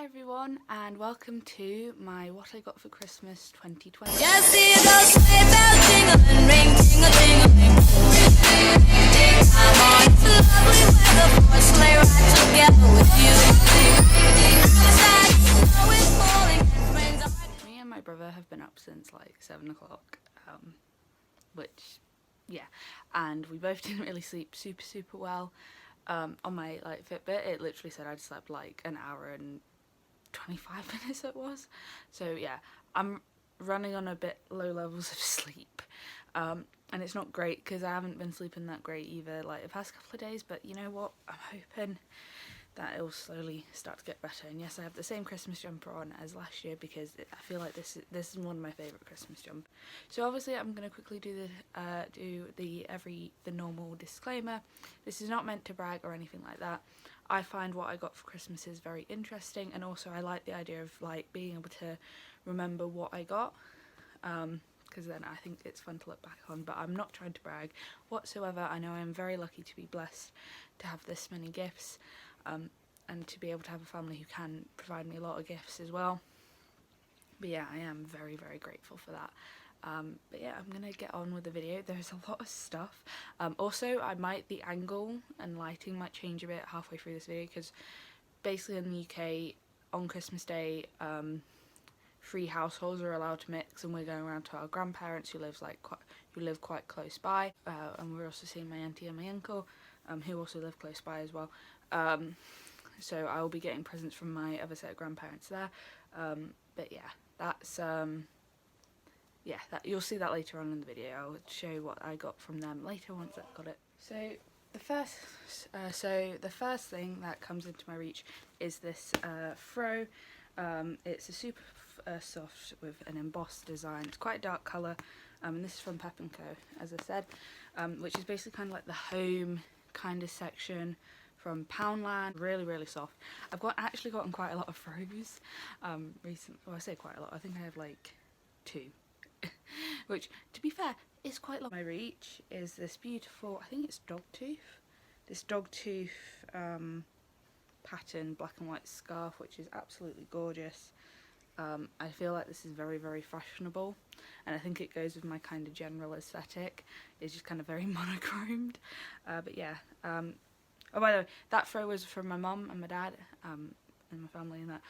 everyone, and welcome to my What I Got for Christmas 2020. Just see those sleigh bells jingling, ring, ting-a-ting-a-ling. I'm on it's lovely weather for a sleigh ride together with you. Outside, snow is falling and friends are... Me and my brother have been up since like 7 o'clock, which, yeah, and we both didn't really sleep super well. On my Fitbit, it literally said I'd slept like an hour and 25 minutes it was. So yeah, I'm running on a bit low levels of sleep, and it's not great because I haven't been sleeping that great either like the past couple of days, but you know what, I'm hoping that it'll slowly start to get better. And yes, I have the same Christmas jumper on as last year because I feel like this is one of my favourite Christmas jumpers. So obviously I'm going to quickly do the normal disclaimer. This is not meant to brag or anything like that. I find what I got for Christmas is very interesting, and also I like the idea of like being able to remember what I got, because then I think it's fun to look back on. But I'm not trying to brag whatsoever. I know I'm very lucky to be blessed to have this many gifts, and to be able to have a family who can provide me a lot of gifts as well. But yeah, I am very grateful for that. But yeah, I'm gonna get on with the video. There's a lot of stuff. Also, the angle and lighting might change a bit halfway through this video, because basically in the UK on Christmas Day, 3 households are allowed to mix, and we're going around to our grandparents who live quite close by, and we're also seeing my auntie and my uncle, who also live close by as well. So I will be getting presents from my other set of grandparents there. But yeah, that's you'll see that later on in the video. I'll show you what I got from them later once I've got it. So the first thing that comes into my reach is this throw. It's a super soft with an embossed design. It's quite a dark colour, and this is from Pep & Co, as I said, which is basically kind of like the home kind of section from Poundland. Really soft. I've actually gotten quite a lot of throws recently. Well, I say quite a lot. I think I have like 2. Which, to be fair, is quite long. My reach is this beautiful, I think it's dogtooth. This dogtooth pattern black and white scarf, which is absolutely gorgeous. I feel like this is very fashionable, and I think it goes with my kind of general aesthetic. It's just kind of very monochromed. But yeah. Oh, by the way, that throw was from my mum and my dad, and my family and that,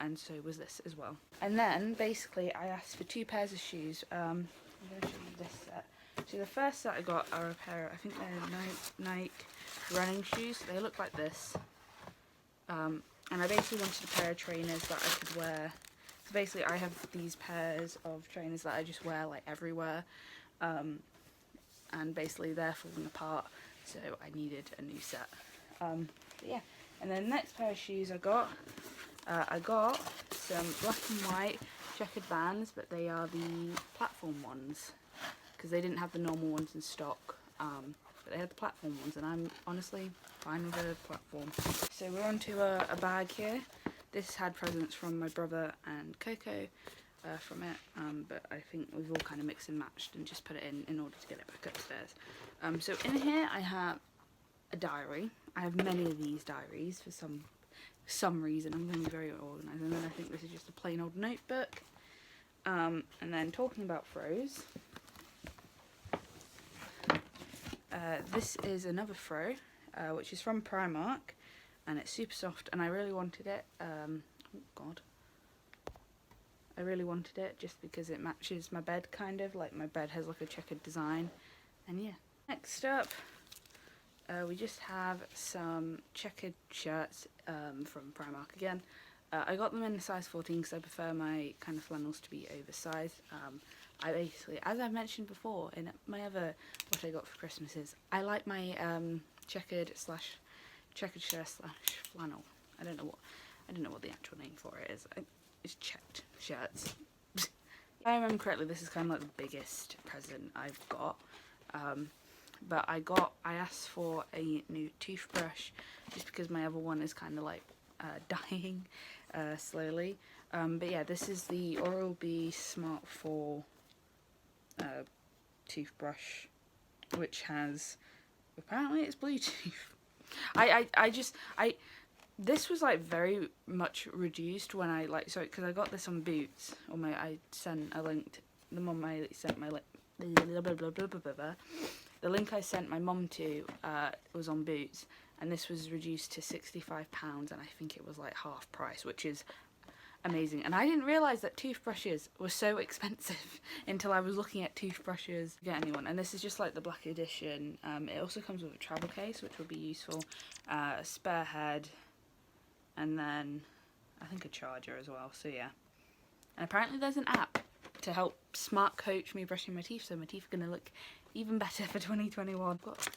and so was this as well. And then basically I asked for 2 pairs of shoes. I'm going to show you this set. So the first set I got are a pair, I think they're Nike running shoes. They look like this, and I basically wanted a pair of trainers that I could wear. So basically I have these pairs of trainers that I just wear like everywhere, and basically they're falling apart, so I needed a new set. But yeah. And then the next pair of shoes I got some black and white checkered Vans, but they are the platform ones, because they didn't have the normal ones in stock, but they had the platform ones, and I'm honestly fine with a platform. So we're on to a bag here. This had presents from my brother and Coco from it, but I think we've all kind of mixed and matched and just put it in order to get it back upstairs. So in here I have a diary. I have many of these diaries for some reason. I'm going to be very organised. And then I think this is just a plain old notebook. And then talking about throws, this is another throw, which is from Primark, and it's super soft, and I really wanted it. Oh god, I really wanted it just because it matches my bed, kind of like my bed has like a checkered design. And yeah, next up, we just have some checkered shirts from Primark again. I got them in a size 14 because I prefer my kind of flannels to be oversized. I basically, as I've mentioned before in my other What I Got for Christmas, is I like my checkered shirt / flannel. I don't know what the actual name for it is. It's checked shirts. If I remember correctly, this is kind of like the biggest present I've got. But I asked for a new toothbrush just because my other one is kind of like dying slowly. But yeah, this is the Oral-B Smart 4 toothbrush, which has, apparently it's Bluetooth. this was like very much reduced when I like, so because I got this on Boots, or I sent a link to the mum I sent my the link I sent my mum to was on Boots, and this was reduced to £65, and I think it was like half price, which is amazing. And I didn't realise that toothbrushes were so expensive until I was looking at toothbrushes to get anyone. And this is just like the black edition. It also comes with a travel case, which will be useful, a spare head, and then I think a charger as well. So yeah, and apparently there's an app to help smart coach me brushing my teeth, so my teeth are gonna look even better for 2021. I've got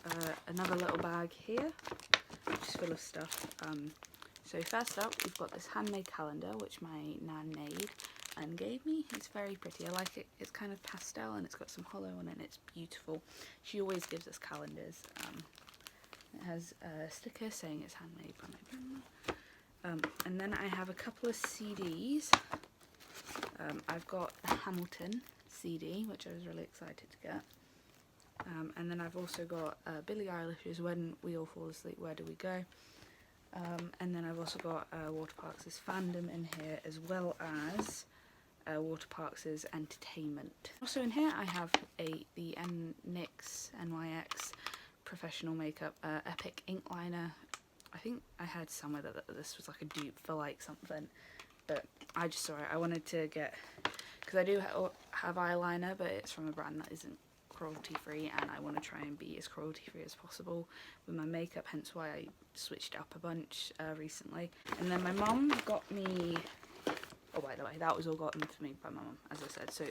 another little bag here, which is full of stuff. So first up, we've got this handmade calendar, which my nan made and gave me. It's very pretty. I like it. It's kind of pastel and it's got some hollow on it and it's beautiful. She always gives us calendars. It has a sticker saying it's handmade by my grandma. And then I have a couple of CDs. I've got a Hamilton CD, which I was really excited to get. And then I've also got Billie Eilish's When We All Fall Asleep, Where Do We Go? And then I've also got Waterparks' Fandom in here, as well as Waterparks' Entertainment. Also in here I have the NYX Professional Makeup Epic Ink Liner. I think I heard somewhere that this was like a dupe for like something, but I just saw it. I wanted to get, because I do have eyeliner, but it's from a brand that isn't cruelty free, and I want to try and be as cruelty free as possible with my makeup, hence why I switched up a bunch recently. And then my mum got me, oh by the way, that was all gotten for me by my mum, as I said. So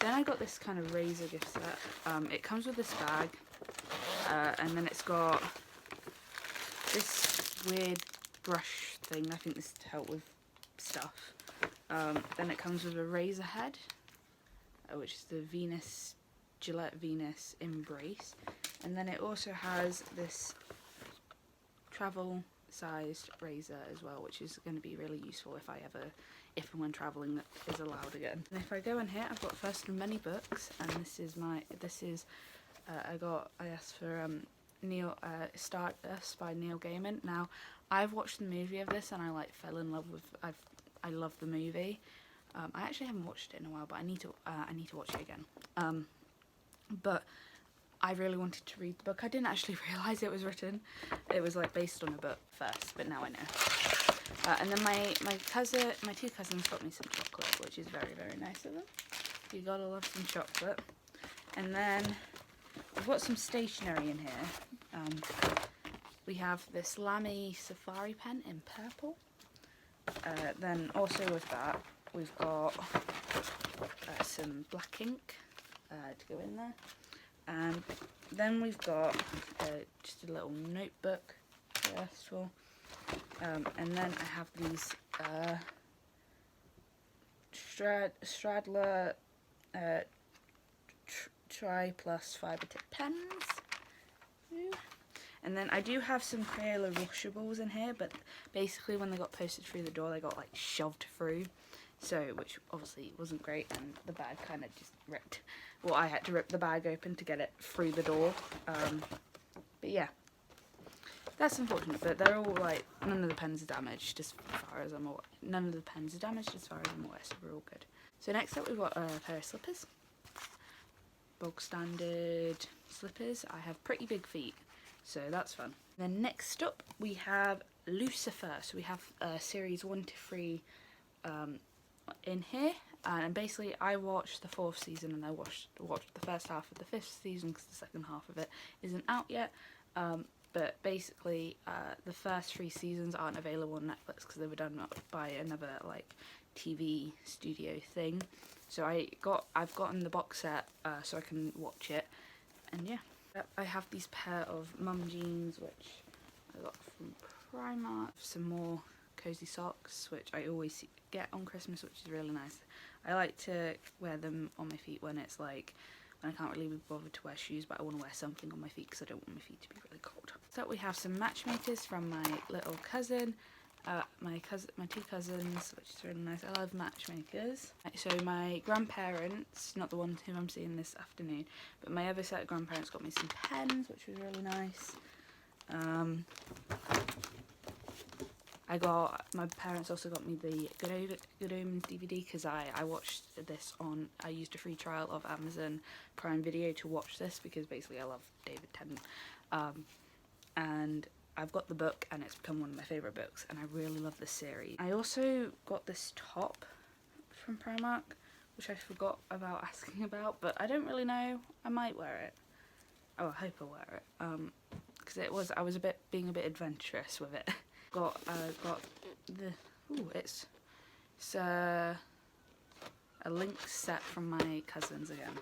then I got this kind of razor gift set. It comes with this bag, and then it's got this weird brush thing. I think this is to help with stuff. Then it comes with a razor head, which is the Gillette Venus Embrace, and then it also has this travel sized razor as well, which is going to be really useful if and when traveling that is allowed again. And if I go in here, I've got First of Many Books, and I asked for Stardust by Neil Gaiman. Now I've watched the movie of this and I like fell in love with, I love the movie. I actually haven't watched it in a while, but I need to watch it again. But I really wanted to read the book. I didn't actually realise it was written. It was like based on a book first, but now I know. And then my two cousins got me some chocolate, which is very, very nice of them. You gotta love some chocolate. And then I've got some stationery in here. We have this Lamy Safari pen in purple. Then also with that, we've got some black ink to go in there, and then we've got just a little notebook for and then I have these Stradler Tri Plus fibre tip pens. And then I do have some Crayola washables in here, but basically when they got posted through the door, they got like shoved through, so which obviously wasn't great, and the bag kind of just ripped. Well, I had to rip the bag open to get it through the door. But yeah, that's unfortunate. But they're all like, none of the pens are damaged as far as I'm aware. None of the pens are damaged as far as I'm aware, so we're all good. So next up, we've got a pair of slippers. Bog standard slippers. I have pretty big feet, so that's fun. Then next up we have Lucifer. So we have series 1 to 3 in here, and basically I watched the 4th season and I watched the first half of the 5th season because the second half of it isn't out yet. But basically the first 3 seasons aren't available on Netflix because they were done by another like TV studio thing. So I've gotten the box set so I can watch it, and yeah. I have these pair of mum jeans which I got from Primark. Some more cozy socks which I always get on Christmas, which is really nice. I like to wear them on my feet when it's like, when I can't really be bothered to wear shoes, but I want to wear something on my feet because I don't want my feet to be really cold. So we have some matchmakers from my little cousin. My two cousins, which is really nice. I love matchmakers. So my grandparents, not the ones whom I'm seeing this afternoon, but my other set of grandparents got me some pens, which was really nice. My parents also got me the Good Omens DVD because I watched this on, I used a free trial of Amazon Prime Video to watch this because basically I love David Tennant. And I've got the book and it's become one of my favourite books and I really love this series. I also got this top from Primark, which I forgot about asking about, but I don't really know. I might wear it. Oh, I hope I wear it. Because I was being a bit adventurous with it. got the it's a Lynx set from my cousins again.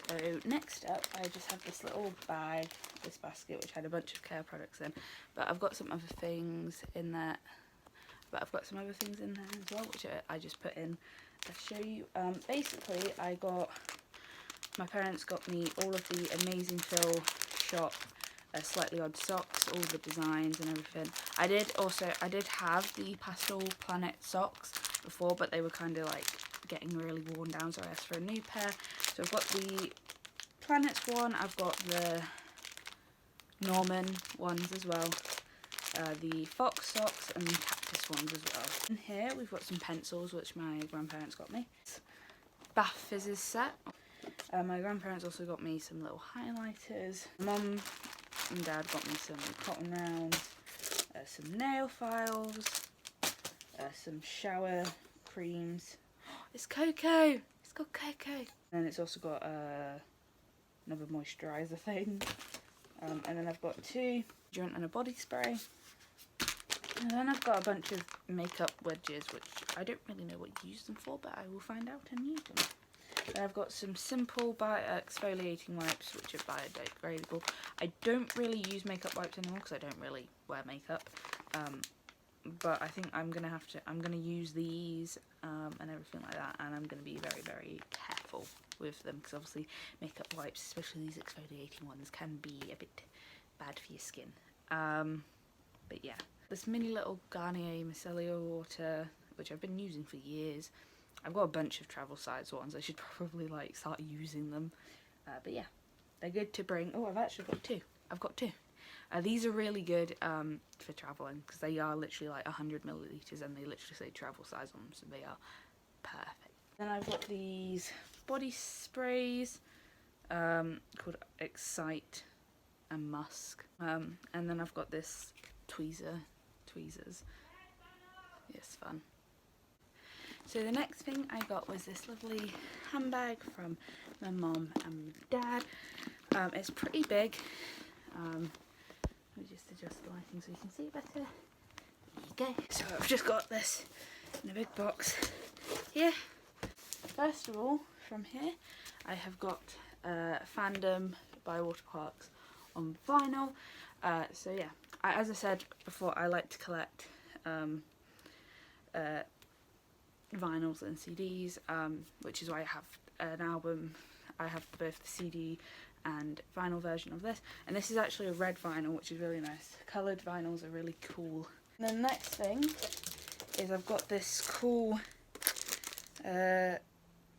So next up, I just have this little bag, this basket, which had a bunch of care products in, but I've got some other things in there. As well, which I just put in. I'll show you. Basically, my parents got me all of the Amazing Phil shop Slightly Odd socks, all the designs and everything. I did have the Pastel Planet socks before, but they were kind of like getting really worn down, so I asked for a new pair. So I've got the Planets one, I've got the Norman ones as well, the Fox socks and the Cactus ones as well. In here we've got some pencils which my grandparents got me. Bath Fizzes set. My grandparents also got me some little highlighters. Mum and Dad got me some cotton rounds, some nail files, some shower creams. It's cocoa! It's got cocoa! And it's also got another moisturiser thing. And then I've got two deodorant and a body spray. And then I've got a bunch of makeup wedges, which I don't really know what you use them for, but I will find out and use them. Then I've got some simple exfoliating wipes, which are biodegradable. I don't really use makeup wipes anymore because I don't really wear makeup. But I think I'm gonna use these and everything like that, and I'm gonna be very, very careful with them because obviously makeup wipes, especially these exfoliating ones, can be a bit bad for your skin. But yeah, this mini little Garnier micellar water, which I've been using for years. I've got a bunch of travel size ones. I should probably like start using them. But yeah, they're good to bring. Oh, I've actually got two. I've got two. These are really good for traveling because they are literally like 100 millilitres and they literally say travel size on them, so they are perfect. Then I've got these body sprays called Excite and Musk. And then I've got this tweezers. Yes, fun. So the next thing I got was this lovely handbag from my mum and dad. It's pretty big. Let me just adjust the lighting so you can see it better. There you go. So I've just got this in a big box here. First of all, from here, I have got Fandom by Waterparks on vinyl. So yeah, as I said before, I like to collect vinyls and CDs, which is why I have an album. I have both the CD and vinyl version of this, and this is actually a red vinyl, which is really nice. Coloured vinyls are really cool. And the next thing is I've got this cool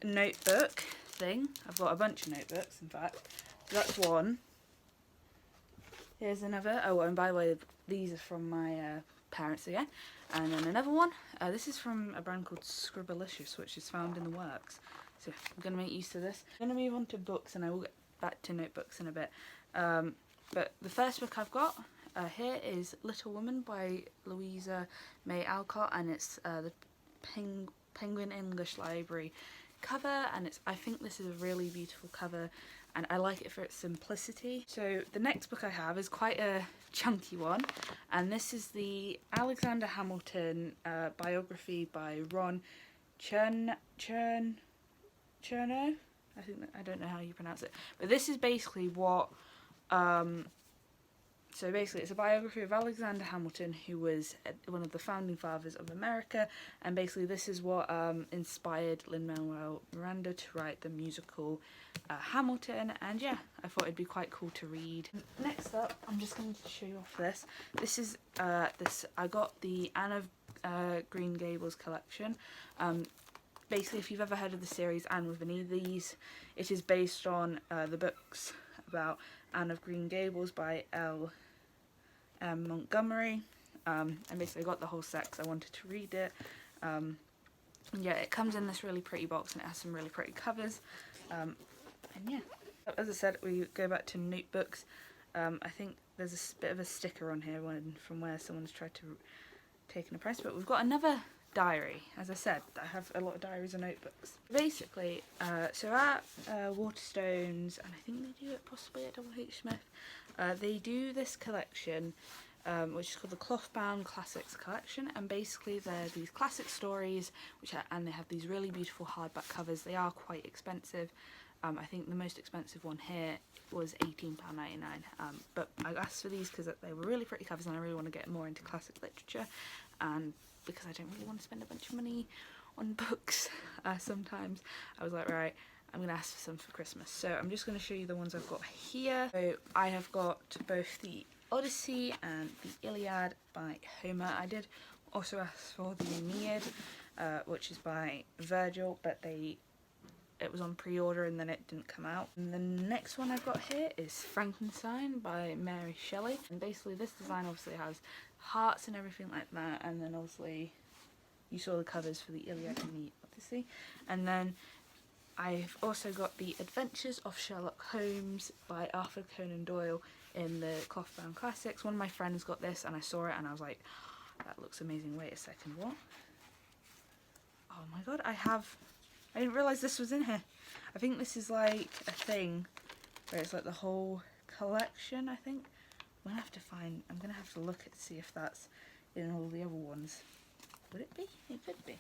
notebook thing. I've got a bunch of notebooks, in fact. So that's one. Here's another. Oh, and by the way, these are from my parents again. And then another one. This is from a brand called Scribblicious, which is found in the works. So I'm going to make use of this. I'm going to move on to books, and I will get back to notebooks in a bit. But the first book I've got here is Little Woman by Louisa May Alcott, and it's the Penguin English Library cover, and I think this is a really beautiful cover, and I like it for its simplicity. So the next book I have is quite a chunky one, and this is the Alexander Hamilton biography by Ron Chernow. I don't know how you pronounce it, but this is basically what so basically it's a biography of Alexander Hamilton, who was one of the founding fathers of America, and basically this is what inspired Lin-Manuel Miranda to write the musical Hamilton, and yeah, I thought it'd be quite cool to read. Next up, I'm just going to show you off this. This is I got the Anne of Green Gables collection. Basically, if you've ever heard of the series Anne with an E, it is based on the books about Anne of Green Gables by L.M. Montgomery. and basically I got the whole set because I wanted to read it. Yeah, it comes in this really pretty box and it has some really pretty covers, and yeah, as I said, we go back to notebooks. I think there's a bit of a sticker on here from where someone's tried to take a price, but we've got another diary. As I said, I have a lot of diaries and notebooks. Basically, so at Waterstones, and I think they do it possibly at WH Smith, they do this collection which is called the Clothbound Classics Collection, and basically they're these classic stories and they have these really beautiful hardback covers. They are quite expensive. I think the most expensive one here was £18.99, but I asked for these because they were really pretty covers and I really want to get more into classic literature, and because I don't really want to spend a bunch of money on books sometimes, I was like, right, I'm going to ask for some for Christmas. So I'm just going to show you the ones I've got here. So I have got both the Odyssey and the Iliad by Homer. I did also ask for the Aeneid, which is by Virgil, but it was on pre-order and then it didn't come out. And the next one I've got here is Frankenstein by Mary Shelley. And basically this design obviously has hearts and everything like that, and then obviously you saw the covers for the Iliad and the Odyssey. And then I've also got the Adventures of Sherlock Holmes by Arthur Conan Doyle in the Clothbound Classics. One of my friends got this and I saw it and I was like, that looks amazing. Wait a second, what? Oh my god, I didn't realise this was in here. I think this is like a thing where it's like the whole collection, I think. I'm gonna have to look at see if that's in all the other ones. Would it be? It could be.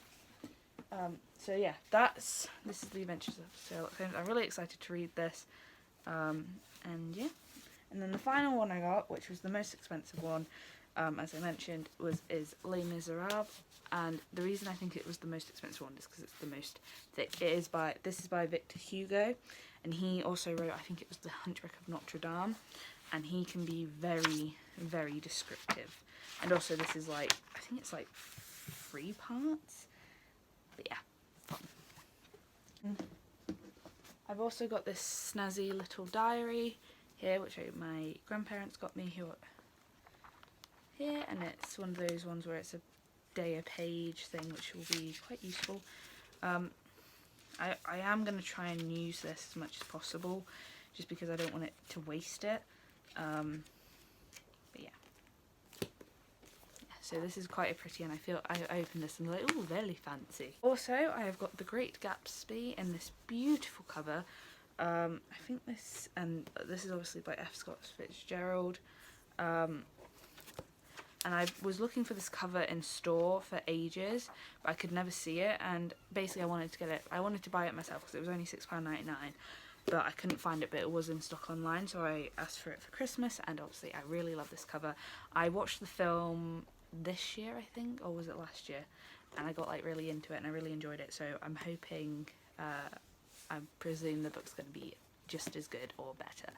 So yeah, this is the Adventures of Sherlock Holmes. I'm really excited to read this. And yeah. And then the final one I got, which was the most expensive one, as I mentioned, is Les Miserables. And the reason I think it was the most expensive one is because it's the most thick. This is by Victor Hugo, and he also wrote, I think it was The Hunchback of Notre Dame, and he can be very, very descriptive. And also this is like, I think it's like 3 parts, but yeah, fun. I've also got this snazzy little diary here, which my grandparents got me here, and it's one of those ones where it's a day a page thing, which will be quite useful. I am going to try and use this as much as possible, just because I don't want it to waste it. But yeah. So this is quite a pretty, and I opened this and I'm like, ooh, very fancy. Also, I have got The Great Gatsby in this beautiful cover. I think this is obviously by F. Scott Fitzgerald. And I was looking for this cover in store for ages, but I could never see it, and basically I wanted to get it. I wanted to buy it myself because it was only £6.99, but I couldn't find it, but it was in stock online, so I asked for it for Christmas, and obviously I really love this cover. I watched the film this year, I think, or was it last year, and I got like really into it and I really enjoyed it, so I'm hoping, I presume the book's going to be just as good or better.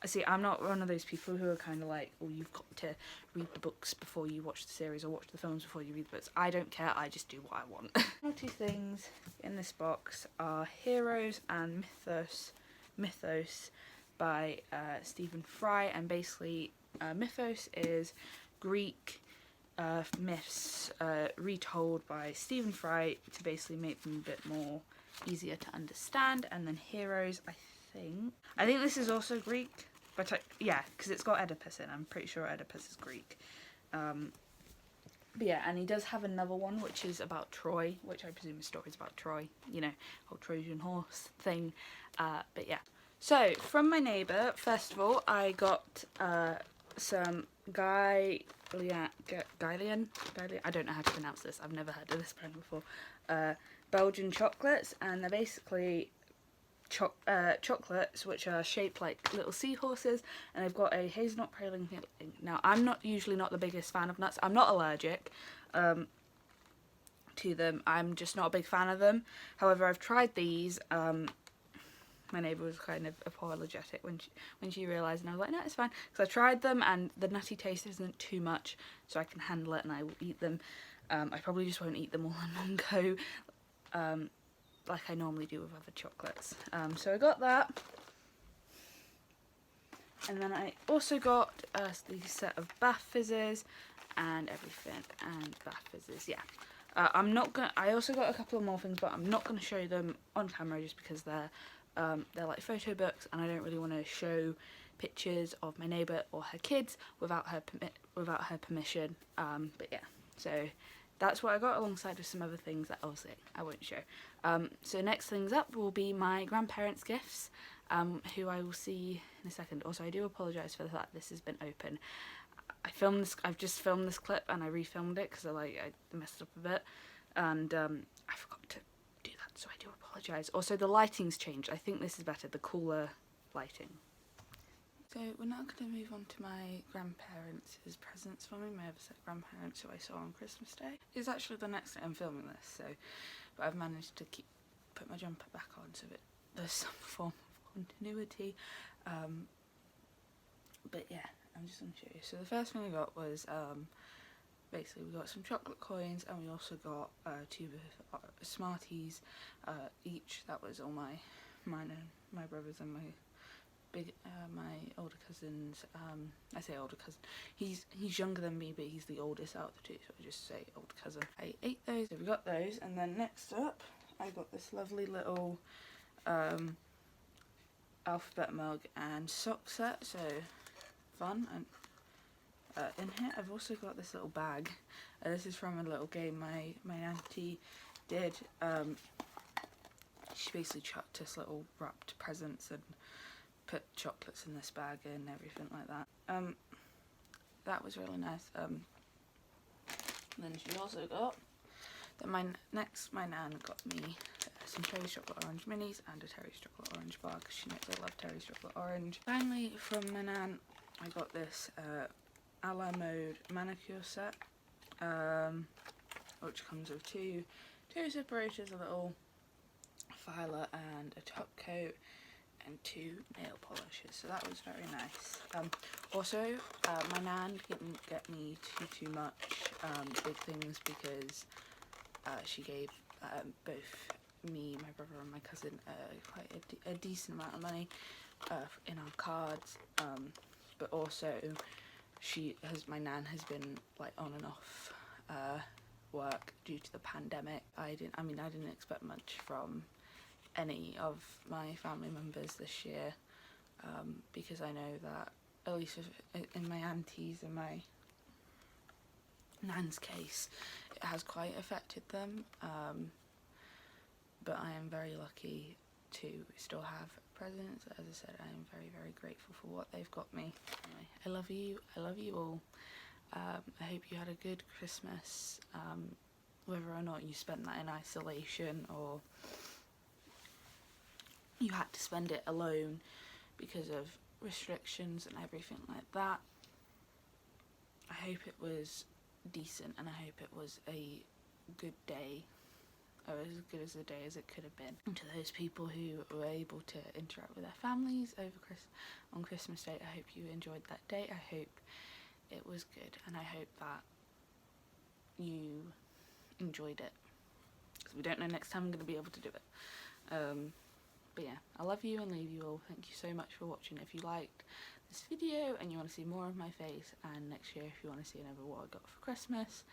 See, I'm not one of those people who are kind of like, oh, you've got to read the books before you watch the series or watch the films before you read the books. I don't care, I just do what I want. The 2 things in this box are Heroes and Mythos by Stephen Fry, and basically Mythos is Greek myths retold by Stephen Fry to basically make them a bit more easier to understand, and then Heroes, I think this is also Greek, but yeah, because it's got Oedipus in. I'm pretty sure Oedipus is Greek. But yeah, and he does have another one which is about Troy, which I presume is stories about Troy, you know, whole Trojan horse thing. But yeah. So from my neighbour, first of all, I got some Guylian. I don't know how to pronounce this. I've never heard of this brand before. Belgian chocolates, and they're basically chocolates which are shaped like little seahorses, and they've got a hazelnut praline. Now, I'm usually not the biggest fan of nuts. I'm not allergic to them. I'm just not a big fan of them. However, I've tried these. My neighbour was kind of apologetic when she realised, and I was like, no, it's fine, because I tried them and the nutty taste isn't too much, so I can handle it and I will eat them. I probably just won't eat them all in one go, like I normally do with other chocolates. So I got that, and then I also got the set of bath fizzes, and everything, and bath fizzes. Yeah. I'm not gonna. I also got a couple of more things, but I'm not gonna show them on camera just because they're like photo books, and I don't really want to show pictures of my neighbour or her kids without her permission. But yeah, so that's what I got, alongside with some other things that obviously I won't show. So next things up will be my grandparents' gifts, who I will see in a second. Also, I do apologise for the fact this has been open. I've just filmed this clip and I refilmed it because I messed up a bit, and I forgot to do that, so I do apologise. Also, the lighting's changed. I think this is better, the cooler lighting. So we're now going to move on to my grandparents' presents for me, my other set of grandparents who I saw on Christmas Day. It's actually the next day I'm filming this, so, but I've managed to put my jumper back on so that there's some form of continuity. But yeah, I'm just going to show you. So the first thing I got was, basically we got some chocolate coins, and we also got 2 Smarties each. That was all mine and my brother's and my my older cousin's. I say older cousin, he's younger than me, but he's the oldest out of the two, so I just say older cousin. I ate those, so we got those, and then next up I got this lovely little alphabet mug and sock set, so fun. And in here I've also got this little bag. This is from a little game my auntie did. She basically chucked us little wrapped presents and put chocolates in this bag and everything like that. That was really nice. Then she also got that my nan got me some Terry's chocolate orange minis and a Terry's chocolate orange bar, because she knows I love Terry's chocolate orange. Finally, from my nan, I got this a la mode manicure set, which comes with two separators, a little filer and a top coat, and 2 nail polishes, so that was very nice. Also, my nan didn't get me too much big things, because she gave both me, my brother and my cousin quite a decent amount of money in our cards, but also my nan has been like on and off work due to the pandemic. I didn't expect much from any of my family members this year, because I know that, at least in my auntie's and my nan's case, it has quite affected them, but I am very lucky to still have presents. As I said, I am very, very grateful for what they've got me. Anyway, I love you all. I hope you had a good Christmas, whether or not you spent that in isolation or you had to spend it alone because of restrictions and everything like that. I hope it was decent, and I hope it was a good day, or as good as a day as it could have been. And to those people who were able to interact with their families on Christmas Day, I hope you enjoyed that day. I hope it was good, and I hope that you enjoyed it, because we don't know next time I'm going to be able to do it. But yeah, I love you and leave you all. Thank you so much for watching. If you liked this video and you want to see more of my face, and next year if you want to see another what I got for Christmas.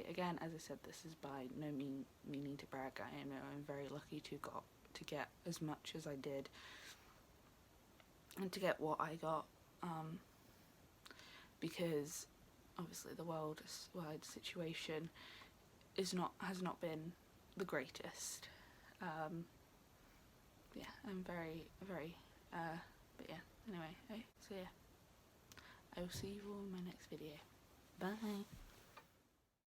Again, as I said, this is by no meaning to brag. I'm very lucky to get as much as I did, and to get what I got, because obviously the worldwide situation has not been the greatest. Yeah, I'm very, but yeah, anyway, so yeah, I will see you all in my next video. Bye!